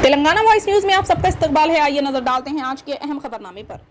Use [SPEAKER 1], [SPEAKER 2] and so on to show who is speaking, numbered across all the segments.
[SPEAKER 1] Telangana voice news में आप सबका इस्तकबाल है। आइए नजर डालते हैं आज के अहम खबरनामे पर।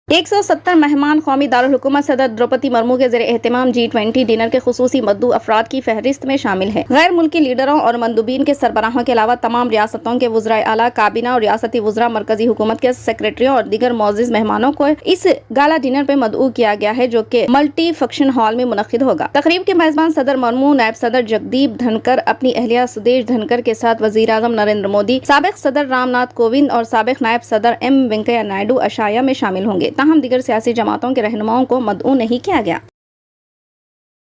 [SPEAKER 1] 170 मेहमान कौमी दारुल हुकूमत सदर द्रौपदी मुर्मू के ज़रिए एहतमाम G20 डिनर के खुसूसी मद्दू अफराद की फहरिस्त में शामिल है। गैर मुल्की लीडरों और मंदूबीन के सरबराहों के अलावा तमाम रियासतों के वज़राए आला, काबीना और रियासती वज़रा, मरकजी हुकूमत के सेक्रेटरियों और दीगर मोअज़्ज़िज़ मेहमानों को इस गाला डिनर पे मदऊ किया गया है, जो कि मल्टी फंक्शन हॉल में मुनक्किद होगा। तकरीब के मेजबान सदर मुर्मू, नायब सदर जगदीप धनकर, अपनी अहलिया सुदेश धनकर के साथ वज़ीर आज़म नरेंद्र मोदी, साबिक़ सदर रामनाथ कोविंद और साबिक़ नायब सदर M वेंकैया नायडू अशाया में शामिल होंगे। ताहम दीगर सियासी जमातों के रहनुमाओं को मदऊ नहीं किया गया।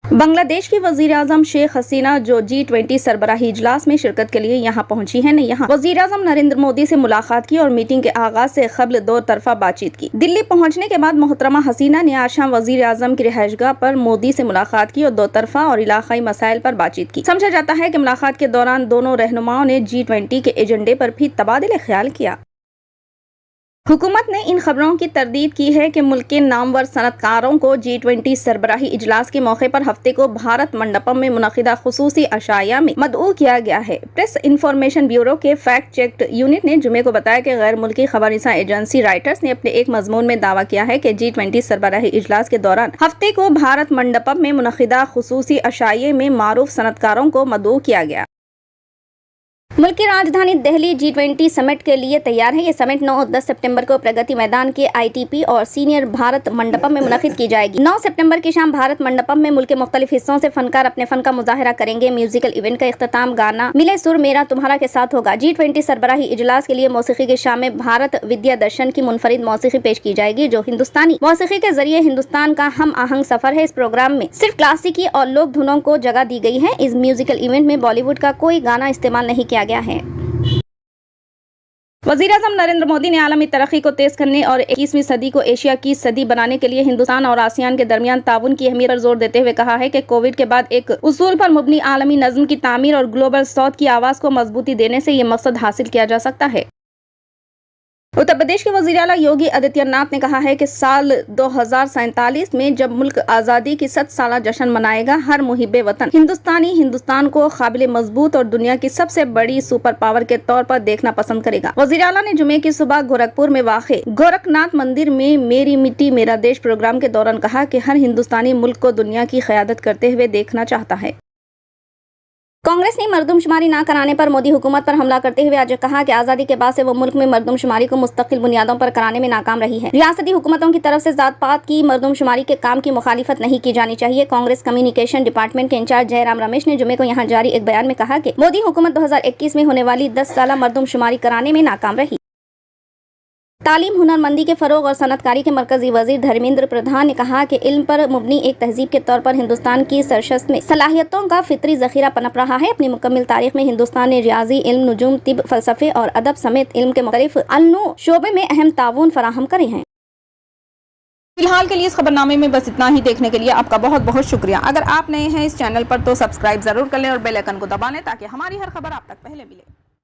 [SPEAKER 1] बांग्लादेश की वज़ीर आज़म शेख हसीना, जो G20 सरबराही इजलास में शिरकत के लिए यहाँ पहुंची हैं, ने यहाँ वज़ीर आज़म नरेंद्र मोदी से मुलाकात की और मीटिंग के आगाज से कबल दो तरफा बातचीत की। दिल्ली पहुंचने के बाद मोहतरमा हसीना ने आज शाम वज़ीर आज़म की रिहाइशगाह पर मोदी से मुलाकात की और दो तरफा और इलाकाई मसाइल पर बातचीत की। समझा जाता है कि मुलाकात के दौरान दोनों रहनुमाओं ने G20 के एजेंडे पर भी तबादले ख्याल किया। हुकूमत ने इन खबरों की तरदीद की है कि मुल्क के नामवर सनतकारों को G20 सरबराही इजलास के मौके पर हफ्ते को भारत मंडपम में मुनक़िदा खुसूसी अशाया में मदऊ किया गया है। प्रेस इंफॉर्मेशन ब्यूरो के फैक्ट चेक यूनिट ने जुमे को बताया कि गैर मुल्की खबरनिसा एजेंसी राइटर्स ने अपने एक मजमून में दावा किया है कि G20 सरबराही इजलास के दौरान हफ्ते को भारत मंडपम में मुनक़िदा खुसूसी अशाये में मारूफ सनतकारों को मदऊ किया गया। मुल्क की राजधानी दिल्ली G20 समिट के लिए तैयार है। ये समिट 9 और 10 सितंबर को प्रगति मैदान के ITP और सीनियर भारत मंडपम में मुनक़िद की जाएगी। 9 सितंबर की शाम भारत मंडपम में मुल्क के मुख्तलिफ हिस्सों से फनकार अपने फन का मुजाहरा करेंगे। म्यूजिकल इवेंट का इख्तिताम गाना मिले सुर मेरा तुम्हारा के साथ होगा। G20 सरबराही इजलास के लिए मौसीकी की शाम में भारत विद्या दर्शन की मुनफरिद मौसीकी पेश की जाएगी, जो हिंदुस्तानी मौसीकी के जरिए हिंदुस्तान का हम आहंग सफर है। इस प्रोग्राम में सिर्फ क्लासिकी और लोक धुनों को जगह दी गई है। इस म्यूजिकल इवेंट में बॉलीवुड का कोई गाना इस्तेमाल नहीं किया गया है। वज़ीर आज़म नरेंद्र मोदी ने आलमी तरक्की को तेज करने और 21वीं सदी को एशिया की सदी बनाने के लिए हिंदुस्तान और आसियान के दरमियान ताउन की अहमियत पर जोर देते हुए कहा है कि कोविड के बाद एक उसूल पर मुबनी आलमी नज़्म की तामीर और ग्लोबल साउथ की आवाज़ को मजबूती देने से ये मकसद हासिल किया जा सकता है। उत्तर प्रदेश के वज़ीर आला योगी आदित्यनाथ ने कहा है कि साल 2047 में जब मुल्क आज़ादी की 100 साला जश्न मनाएगा, हर मुहिब्बे वतन हिंदुस्तान को काबिल मजबूत और दुनिया की सबसे बड़ी सुपर पावर के तौर पर देखना पसंद करेगा। वज़ीर आला ने जुमे की सुबह गोरखपुर में वाक़े गोरखनाथ मंदिर में मेरी मिट्टी मेरा देश प्रोग्राम के दौरान कहा कि हर हिंदुस्तानी मुल्क को दुनिया की क़यादत करते हुए देखना चाहता है। कांग्रेस ने मरदमशुमारी न कराने पर मोदी हुकूमत पर हमला करते हुए आज कहा कि आज़ादी के बाद से वो मुल्क में मरदमशुमारी को मुस्तकिल बुनियादों पर कराने में नाकाम रही है। रियासती हुकूमतों की तरफ से जात पात की मरदमशुमारी के काम की मुखालिफत नहीं की जानी चाहिए। कांग्रेस कम्युनिकेशन डिपार्टमेंट के इंचार्ज जयराम रमेश ने जुमे को यहाँ जारी एक बयान में कहा कि मोदी हुकूमत 2021 में होने वाली 10 साला मरदमशुमारी कराने में नाकाम रही। तालीम, हुनरमंदी के फ़रोग और सनतकारी के मरकजी वजीर धर्मेंद्र प्रधान ने कहा कि इल्म पर मुबनी एक तहजीब के तौर पर हिंदुस्तान की सरशस्त में सलाहियतों का फितरी ज़ख़ीरा पनप रहा है। अपनी मुकम्मिल तारीख में हिंदुस्तान ने रियाजी इल्म, नुजूम, तिब, फ़लसफ़े और अदब समेत इल्म के मुख्तलिफ अल्नू शोबे में अहम ताउन फराहम करे हैं। फिलहाल के लिए इस खबरनामे में बस इतना ही। देखने के लिए आपका बहुत बहुत शुक्रिया। अगर आप नए हैं इस चैनल पर तो सब्सक्राइब जरूर कर लें और बेल आइकन को दबा लें ताकि हमारी हर खबर आप तक पहले मिले।